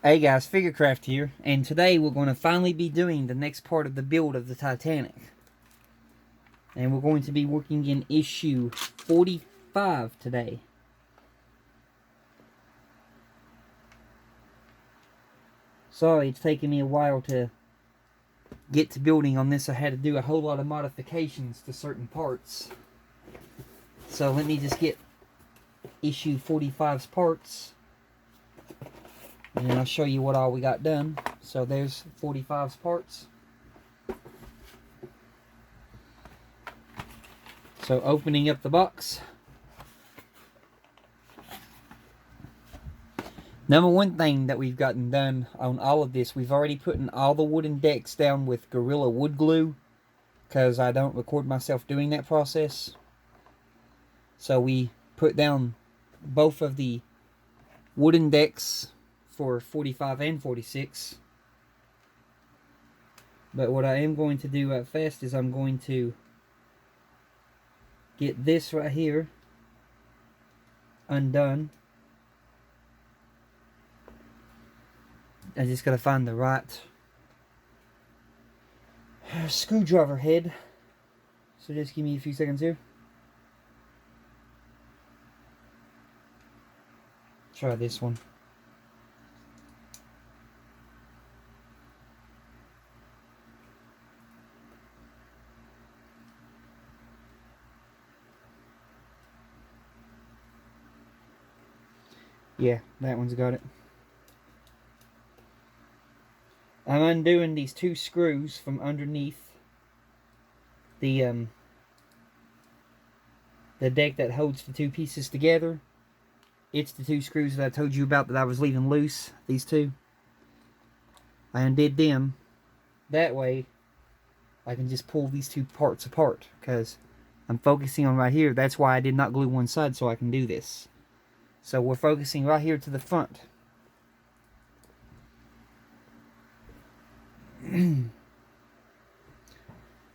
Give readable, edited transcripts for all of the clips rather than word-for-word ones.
Hey guys, Figurecraft here, and today we're going to finally be doing the next part of the build of the Titanic. And we're going to be working in issue 45 today. Sorry, it's taken me a while to get to building on this. I had to do a whole lot of modifications to certain parts. So let me just get issue 45's parts, and then I'll show you what all we got done. So there's 45's parts. So opening up the box. Number one thing that we've gotten done on all of this, we've already put in all the wooden decks down with Gorilla Wood Glue, because I don't record myself doing that process. So we put down both of the wooden decks for 45 and 46. But what I am going to do at first is I'm going to get this right here undone. I just gotta find the right screwdriver head. So just give me a few seconds here. Try this one. Yeah, that one's got it. I'm undoing these two screws from underneath the deck that holds the two pieces together. It's the two screws that I told you about that I was leaving loose, these two. I undid them. That way, I can just pull these two parts apart, because I'm focusing on right here. That's why I did not glue one side, so I can do this. So we're focusing right here to the front.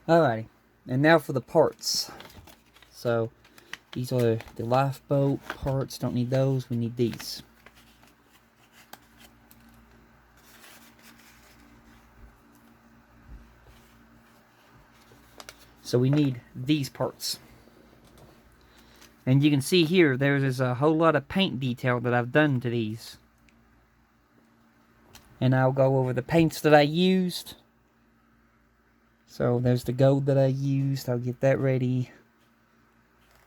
Alrighty, and now for the parts. So these are the lifeboat parts. Don't need those, we need these. So we need these parts. And you can see here, there's a whole lot of paint detail that I've done to these. And I'll go over the paints that I used. So there's the gold that I used. I'll get that ready.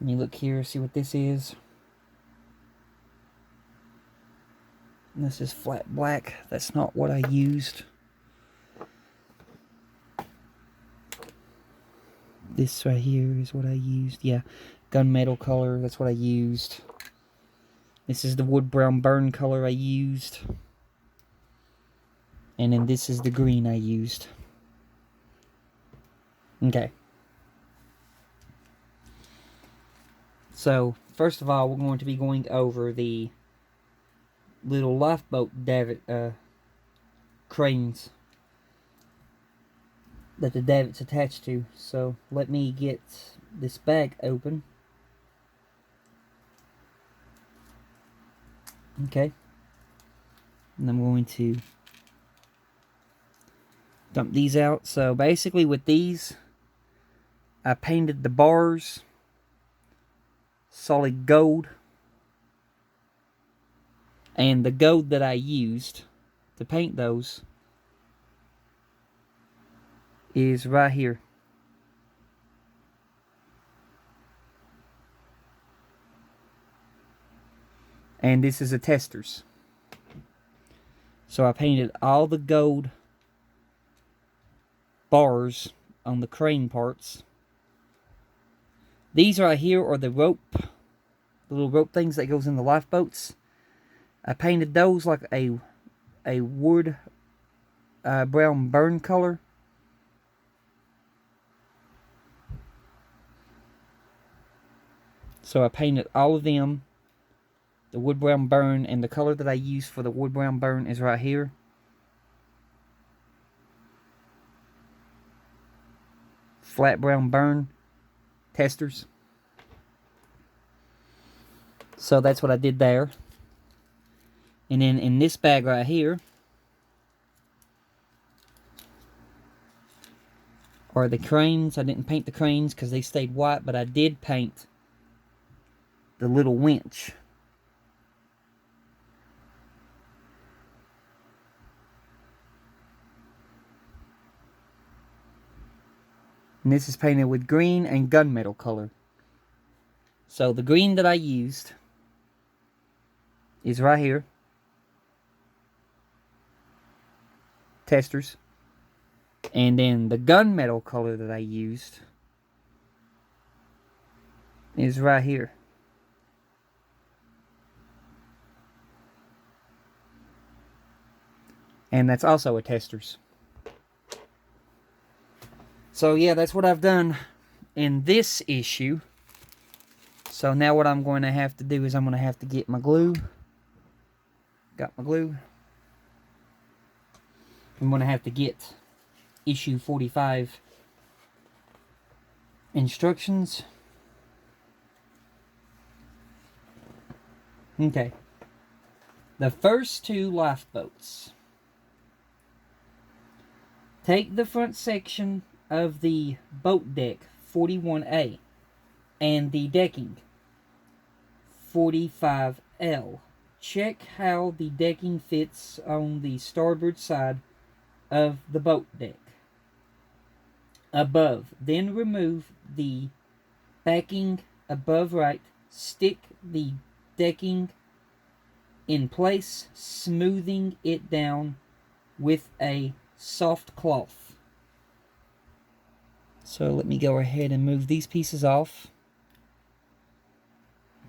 Let me look here, see what this is. And this is flat black. That's not what I used. This right here is what I used. Yeah, gunmetal color, that's what I used. This is the wood brown burn color I used. And then this is the green I used. Okay. So, first of all, we're going to be going over the little lifeboat cranes that the davit's attached to. So, let me get this bag open. Okay. And I'm going to dump these out. So, basically with these, I painted the bars solid gold, and the gold that I used to paint those is right here. And this is a tester's. So I painted all the gold bars on the crane parts. These right here are the rope, the little rope things that goes in the lifeboats. I painted those like a wood brown burn color. So I painted all of them, the wood brown burn, and the color that I used for the wood brown burn is right here. Flat brown burn testers. So that's what I did there. And then in this bag right here, are the cranes. I didn't paint the cranes because they stayed white, but I did paint the little winch. And this is painted with green and gunmetal color. So the green that I used is right here. Testers. And then the gunmetal color that I used is right here. And that's also a Testers. So yeah, that's what I've done in this issue. So now what I'm going to have to do is I'm going to have to get my glue. Got my glue. I'm going to have to get issue 45 instructions. Okay. The first two lifeboats. Take the front section of the boat deck 41A and the decking 45L. Check how the decking fits on the starboard side of the boat deck above. Then remove the backing above right. Stick the decking in place, smoothing it down with a soft cloth. So let me go ahead and move these pieces off.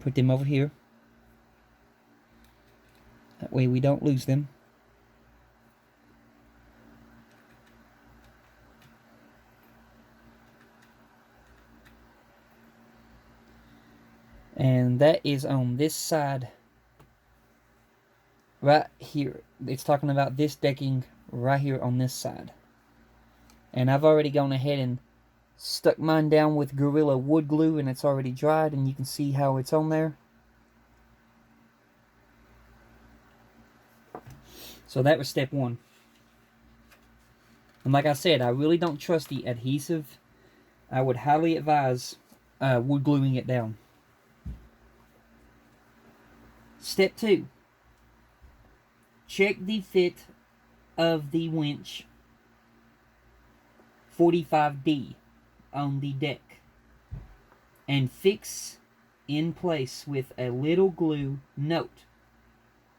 Put them over here. That way we don't lose them. And that is on this side right here. It's talking about this decking right here on this side. And I've already gone ahead and stuck mine down with Gorilla wood glue, and it's already dried, and you can see how it's on there. So that was step one. And like I said, I really don't trust the adhesive. I would highly advise wood gluing it down. Step two. Check the fit of the winch 45D on the deck and fix in place with a little glue. Note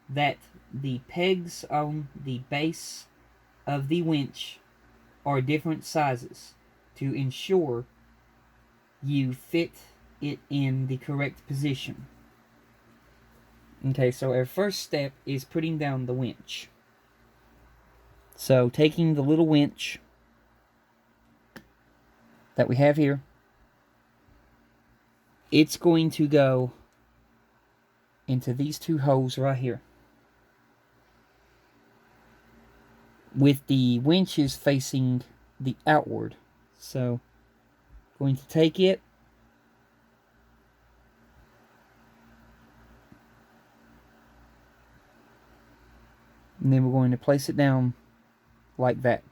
that the pegs on the base of the winch are different sizes to ensure you fit it in the correct position. Okay, so our first step is putting down the winch. So taking the little winch that we have here, it's going to go into these two holes right here, with the winches facing the outward. So going to take it, and then we're going to place it down like that.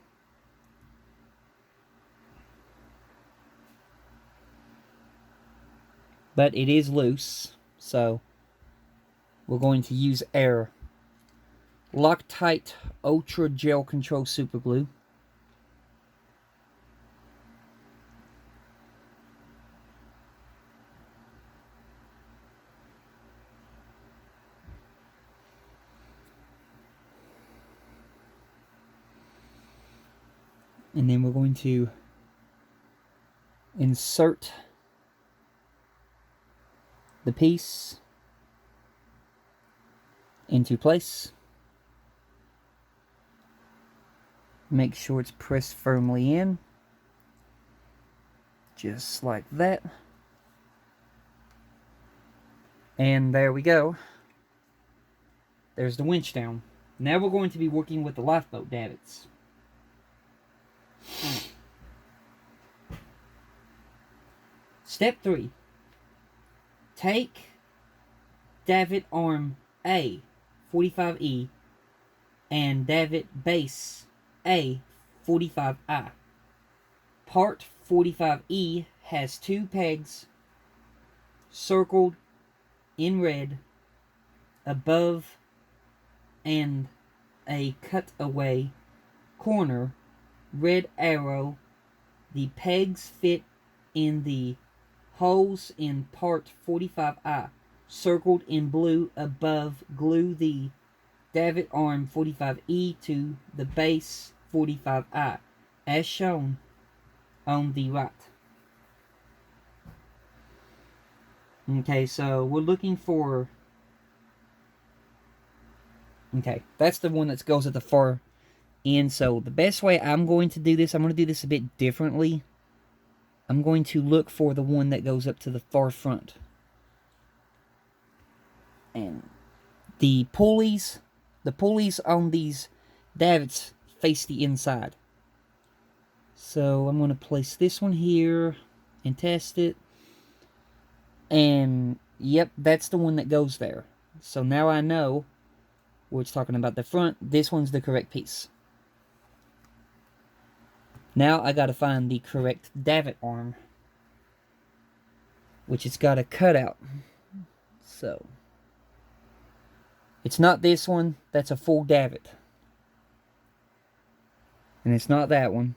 But it is loose, so we're going to use our Loctite Ultra Gel Control Super Glue. And then we're going to insert the piece into place. Make sure it's pressed firmly in, just like that. And there we go. There's the winch down. Now we're going to be working with the lifeboat davits. Step 3. Take davit arm A, 45E, and davit base A, 45I. part 45E has 2 pegs circled in red above and a cutaway corner red arrow. The pegs fit in the holes in part 45I. Circled in blue above, glue the davit arm 45E to the base 45I, as shown on the right. Okay, so we're looking for... Okay, that's the one that goes at the far end. So the best way I'm going to do this, I'm going to do this a bit differently. I'm going to look for the one that goes up to the far front. And the pulleys on these davits face the inside. So I'm going to place this one here and test it. And yep, that's the one that goes there. So now I know, we're talking about the front, this one's the correct piece. Now I got to find the correct davit arm, which it's got a cutout. So it's not this one, that's a full davit. And it's not that one.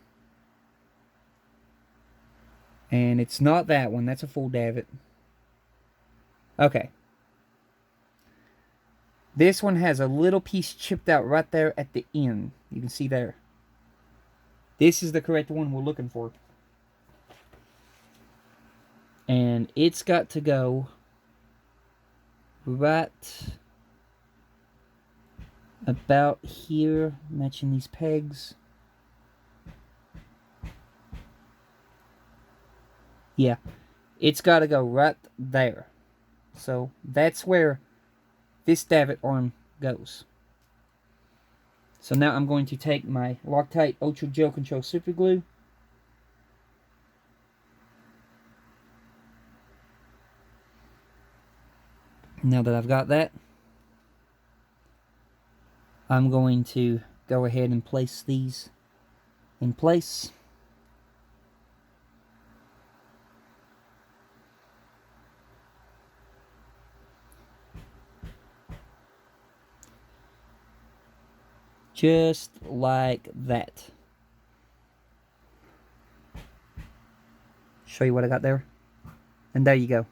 And it's not that one, that's a full davit. Okay. This one has a little piece chipped out right there at the end. You can see there. This is the correct one we're looking for. And it's got to go right about here, matching these pegs. Yeah, it's got to go right there. So that's where this davit arm goes. So now I'm going to take my Loctite Ultra Gel Control Super Glue. Now that I've got that, I'm going to go ahead and place these in place. Just like that. Show you what I got there. And there you go.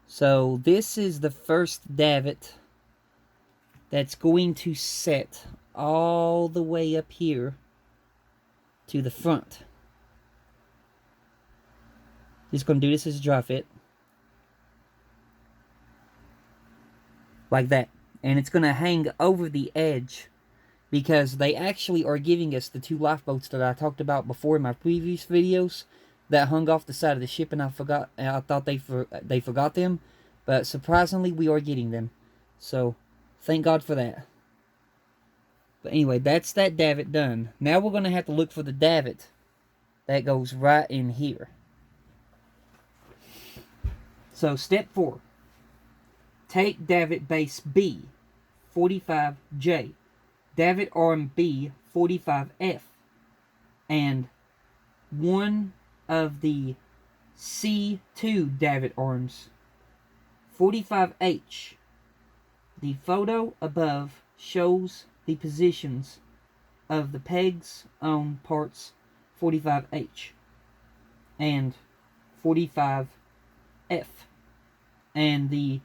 So this is the first davit that's going to set all the way up here to the front. Just going to do this as a dry fit. Like that. And it's going to hang over the edge, because they actually are giving us the 2 lifeboats that I talked about before in my previous videos that hung off the side of the ship, and I thought they forgot them, but surprisingly we are getting them. So thank God for that. But anyway, that's that davit done. Now we're going to have to look for the davit that goes right in here. So step 4. Take davit base B, 45J, davit arm B, 45F, and one of the C2 davit arms, 45H. The photo above shows the positions of the pegs on parts 45H and 45F, and the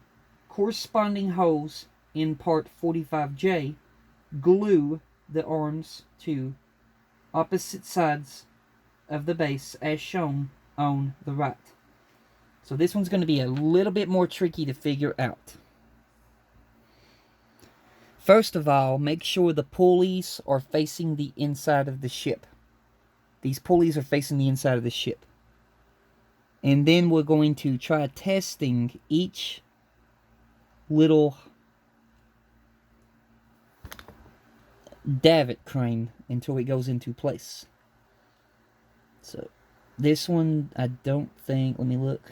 corresponding holes in part 45J. Glue the arms to opposite sides of the base as shown on the right. So this one's going to be a little bit more tricky to figure out. First of all, make sure the pulleys are facing the inside of the ship. These pulleys are facing the inside of the ship. And then we're going to try testing each little davit crane until it goes into place. So this one, I don't think, let me look.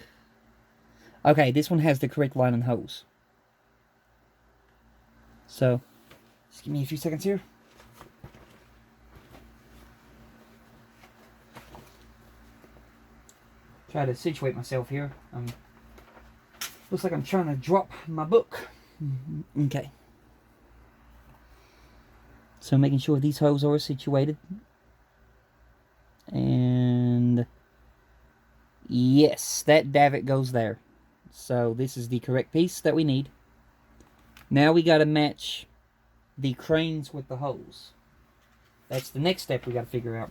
Okay, this one has the correct line and hose. So just give me a few seconds here. Try to situate myself here. Looks like I'm trying to drop my book. Okay. So making sure these holes are situated. And yes, that davit goes there. So this is the correct piece that we need. Now we got to match the cranes with the holes. That's the next step we got to figure out.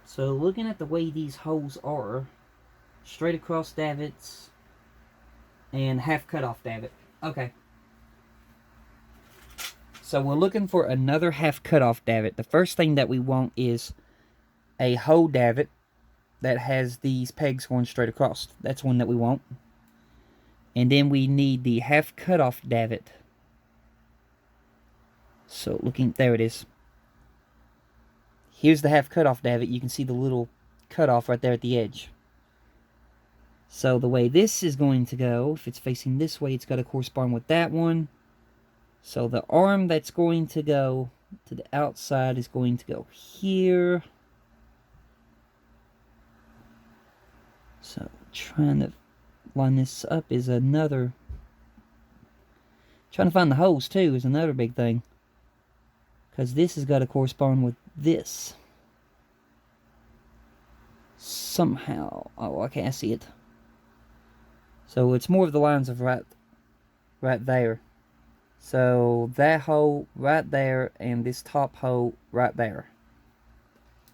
So looking at the way these holes are, straight across davits and half cut off davit. Okay. So we're looking for another half cut off davit. The first thing that we want is a hole davit that has these pegs going straight across. That's one that we want. And then we need the half cut off davit. So looking, there it is. Here's the half cut off davit. You can see the little cut off right there at the edge. So the way this is going to go, if it's facing this way, it's got to correspond with that one. So the arm that's going to go to the outside is going to go here. So trying to line this up is another... Trying to find the holes too is another big thing. Because this has got to correspond with this. Somehow. Oh, I can't see it. So it's more of the lines of right there. So that hole right there and this top hole right there.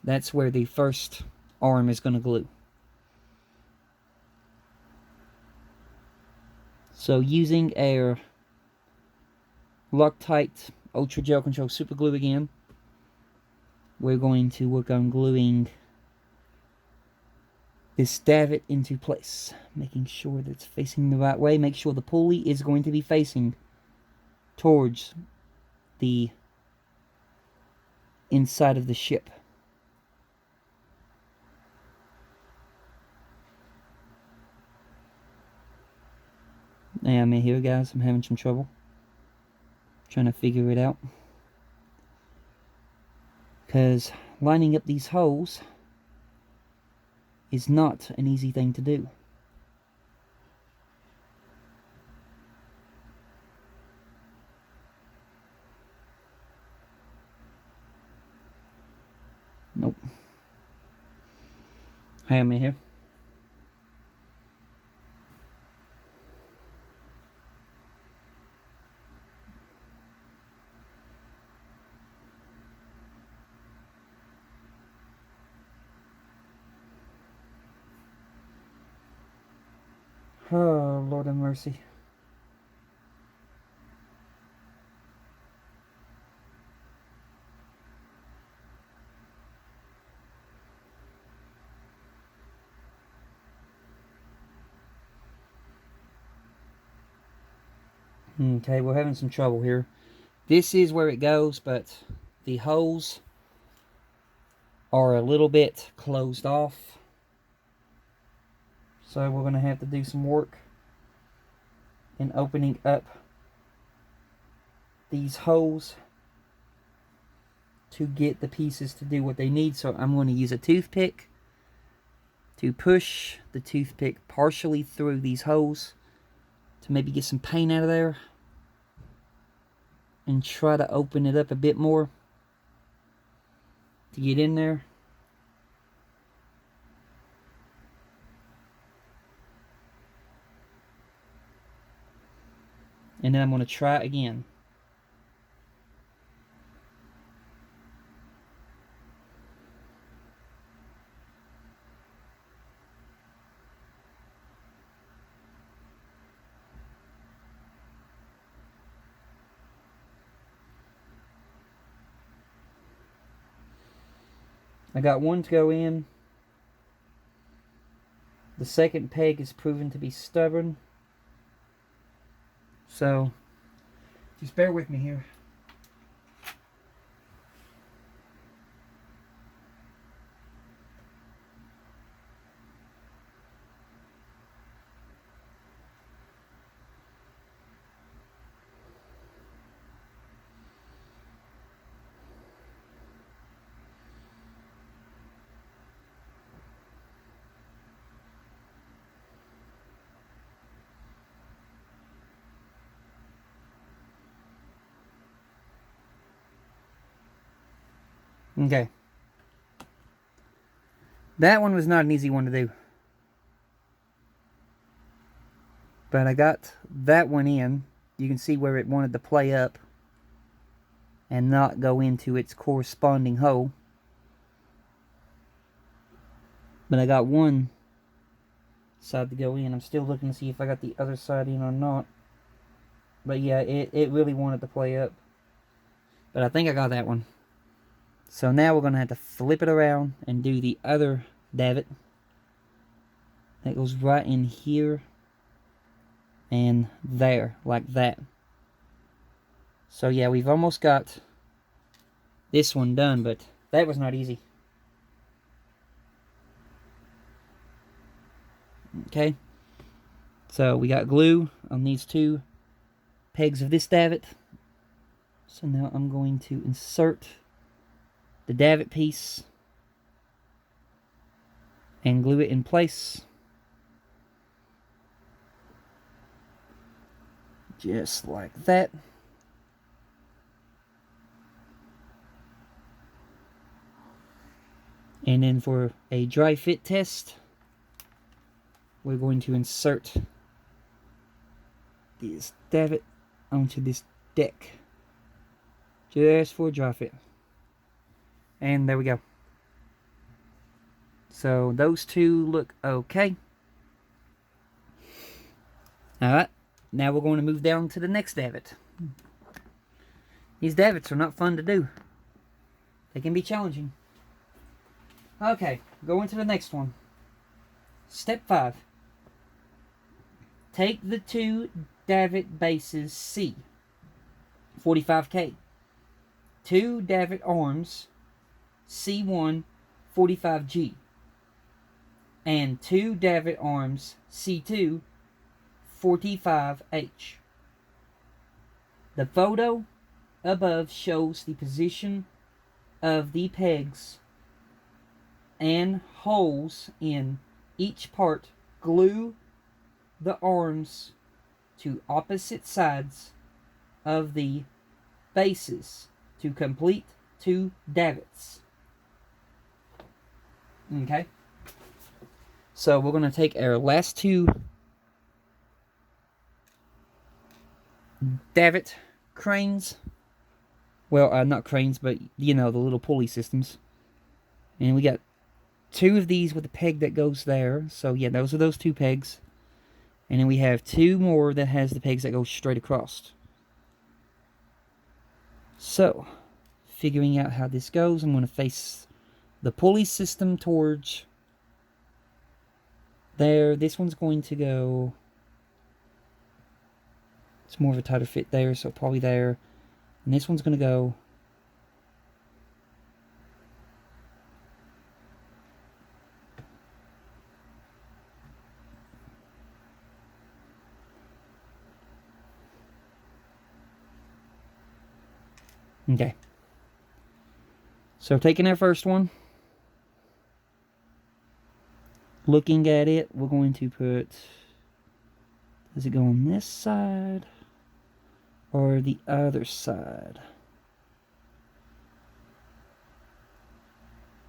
That's where the first arm is going to glue. So using our Loctite Ultra Gel Control Super Glue again, we're going to work on gluing this davit into place. Making sure that it's facing the right way. Make sure the pulley is going to be facing towards the inside of the ship. Now I'm here, guys. I'm having some trouble trying to figure it out, because lining up these holes is not an easy thing to do. Nope. I am here. Oh, Lord have mercy. Okay, we're having some trouble here. This is where it goes, but the holes are a little bit closed off. So we're going to have to do some work in opening up these holes to get the pieces to do what they need. So I'm going to use a toothpick to push the toothpick partially through these holes to maybe get some paint out of there and try to open it up a bit more to get in there. And then I'm going to try again. I got one to go in. The second peg is proven to be stubborn. So, just bear with me here. Okay. That one was not an easy one to do. But I got that one in. You can see where it wanted to play up and not go into its corresponding hole. But I got one side to go in. I'm still looking to see if I got the other side in or not. But yeah, it really wanted to play up. But I think I got that one. So now we're going to have to flip it around and do the other davit. That goes right in here and there, like that. So yeah, we've almost got this one done, but that was not easy. Okay, so we got glue on these two pegs of this davit. So now I'm going to insert the davit piece and glue it in place. Just like that. And then for a dry fit test, we're going to insert this davit onto this deck. Just for dry fit. And there we go. So those two look okay. Alright, now we're going to move down to the next davit. These davits are not fun to do. They can be challenging. Okay, going to the next one. Step 5. Take the two davit bases C, 45K. Two davit arms, C1, 45G. And two davit arms, C2, 45H. The photo above shows the position of the pegs and holes in each part. Glue the arms to opposite sides of the bases to complete two davits. Okay. So we're going to take our last two davit cranes. Well, not cranes, but you know, the little pulley systems. And we got two of these with a peg that goes there. So yeah, those are those two pegs. And then we have two more that has the pegs that go straight across. So, figuring out how this goes, I'm going to face the pulley system towards there. This one's going to go, it's more of a tighter fit there, so probably there. And this one's going to go okay. So taking our first one, looking at it, we're going to put, does it go on this side or the other side?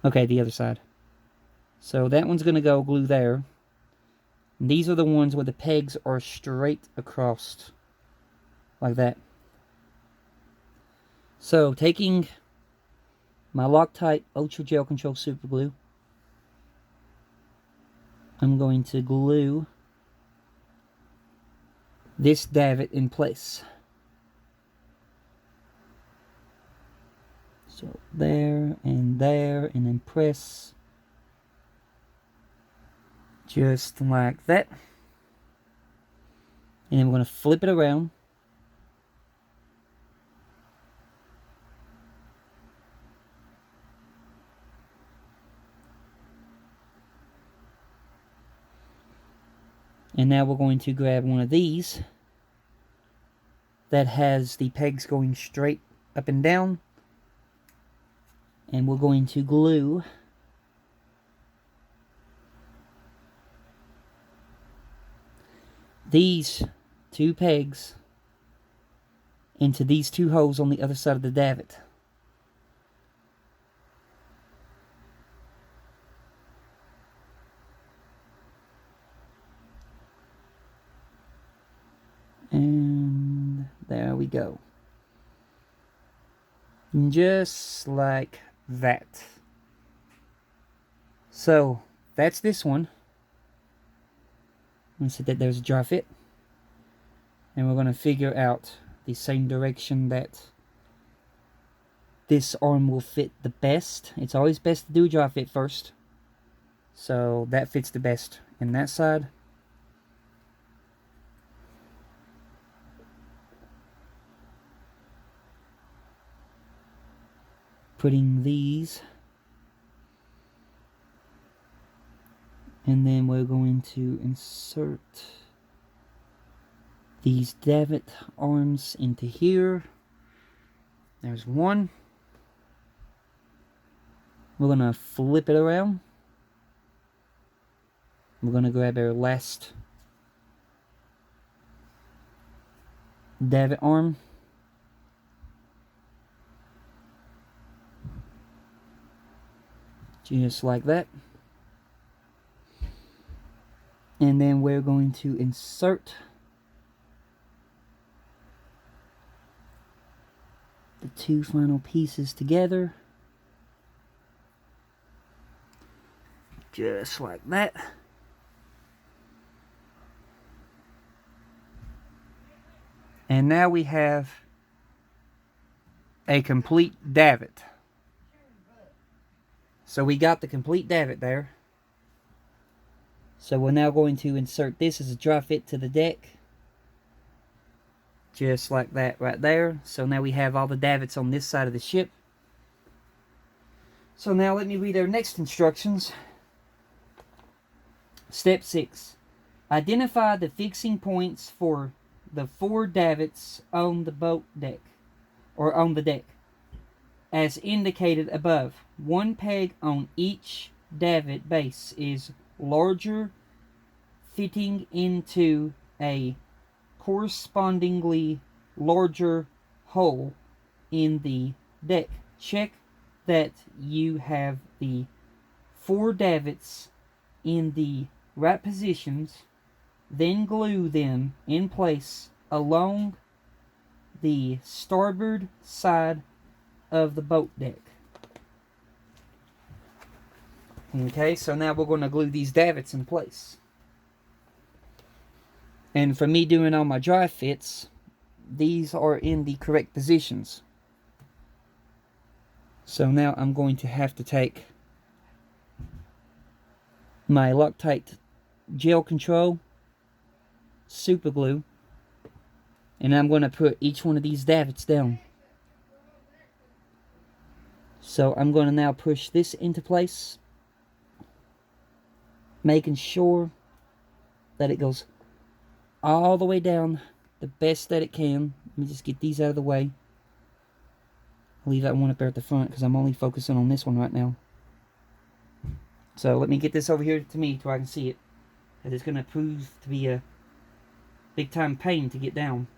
Okay, the other side. So that one's going to go glue there. And these are the ones where the pegs are straight across, like that. So taking my Loctite Ultra Gel Control Super Glue, I'm going to glue this davit in place. So there, and then press just like that. And then we're going to flip it around. And now we're going to grab one of these that has the pegs going straight up and down. And we're going to glue these two pegs into these two holes on the other side of the davit. There we go. Just like that. So, that's this one. And set that there's a dry fit. And we're going to figure out the same direction that this arm will fit the best. It's always best to do a dry fit first. So that fits the best in that side. Putting these. And then we're going to insert these davit arms into here. There's one. We're going to flip it around. We're going to grab our last davit arm. Just like that. And then we're going to insert the two final pieces together. Just like that. And now we have a complete davit. So we got the complete davit there. So we're now going to insert this as a dry fit to the deck. Just like that right there. So now we have all the davits on this side of the ship. So now let me read our next instructions. Step 6. Identify the fixing points for the 4 davits on the boat deck, or on the deck, as indicated above. 1 peg on each davit base is larger, fitting into a correspondingly larger hole in the deck. Check that you have the 4 davits in the right positions, then glue them in place along the starboard side of the boat deck. Okay, so now we're going to glue these davits in place. And for me doing all my dry fits, these are in the correct positions. So now I'm going to have to take my Loctite gel control super glue, and I'm going to put each one of these davits down. So I'm going to now push this into place, making sure that it goes all the way down the best that it can. Let me just get these out of the way. I'll leave that one up there at the front because I'm only focusing on this one right now. So let me get this over here to me so I can see it, because it's going to prove to be a big time pain to get down.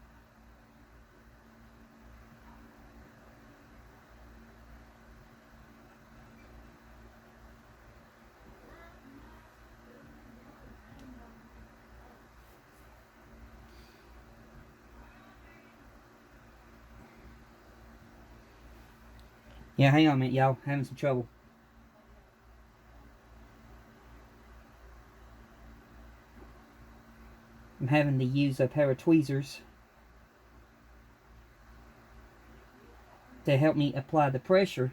Yeah, hang on a minute, y'all. Having some trouble. I'm having to use a pair of tweezers to help me apply the pressure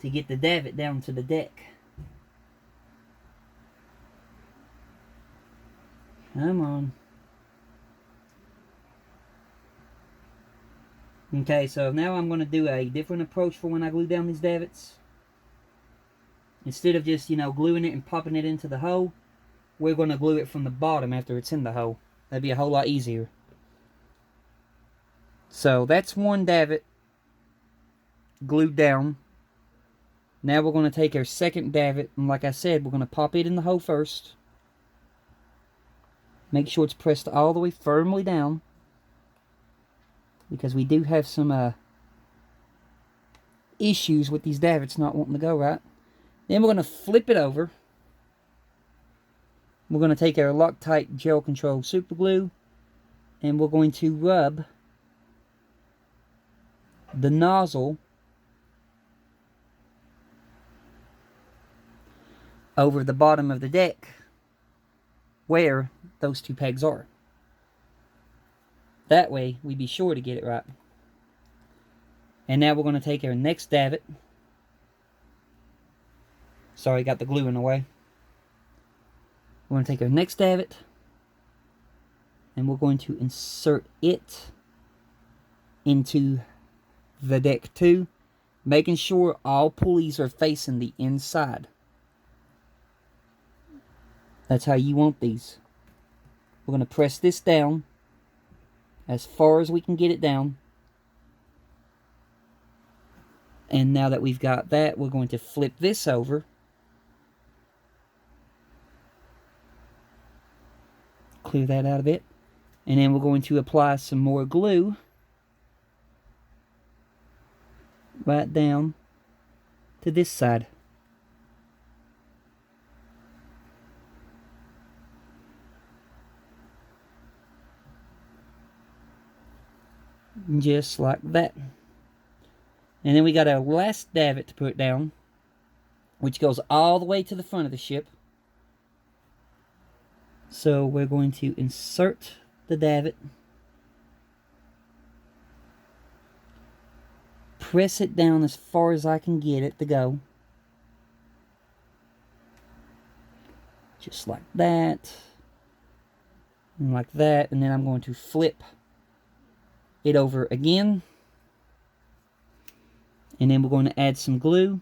to get the davit down to the deck. Come on. Okay, so now I'm going to do a different approach for when I glue down these davits. Instead of just, gluing it and popping it into the hole, we're going to glue it from the bottom after it's in the hole. That'd be a whole lot easier. So that's one davit glued down. Now we're going to take our second davit, and like I said, we're going to pop it in the hole first. Make sure it's pressed all the way firmly down, because we do have some issues with these davits not wanting to go right. Then we're going to flip it over. We're going to take our Loctite Gel Control Super Glue And we're going to rub the nozzle over the bottom of the deck where those two pegs are. That way we be sure to get it right. And now we're going to take our next davit. Sorry, got the glue in the way. We're going to take our next davit and we're going to insert it into the deck too, making sure all pulleys are facing the inside. That's how you want these. We're going to press this down as far as we can get it down. And now that we've got that, we're going to flip this over. Clear that out of it. And then we're going to apply some more glue right down to this side. Just like that. And then we got our last davit to put down, which goes all the way to the front of the ship. So we're going to insert the davit, press it down as far as I can get it to go, just like that, and like that, and then I'm going to flip it over again, and then we're going to add some glue.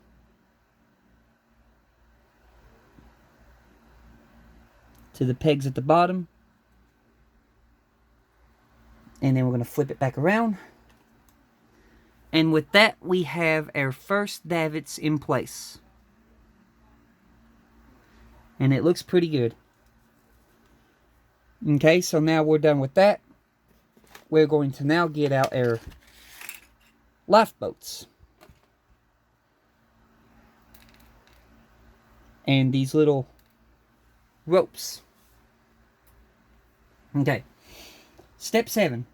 To the pegs at the bottom. And then we're going to flip it back around. And with that, we have our first davits in place. And it looks pretty good. Okay, so now we're done with that. We're going to now get out our lifeboats. And these little ropes. Okay. Step 7.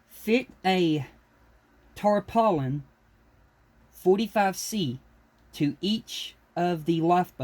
Fit a tarpaulin 45C to each of the lifeboats.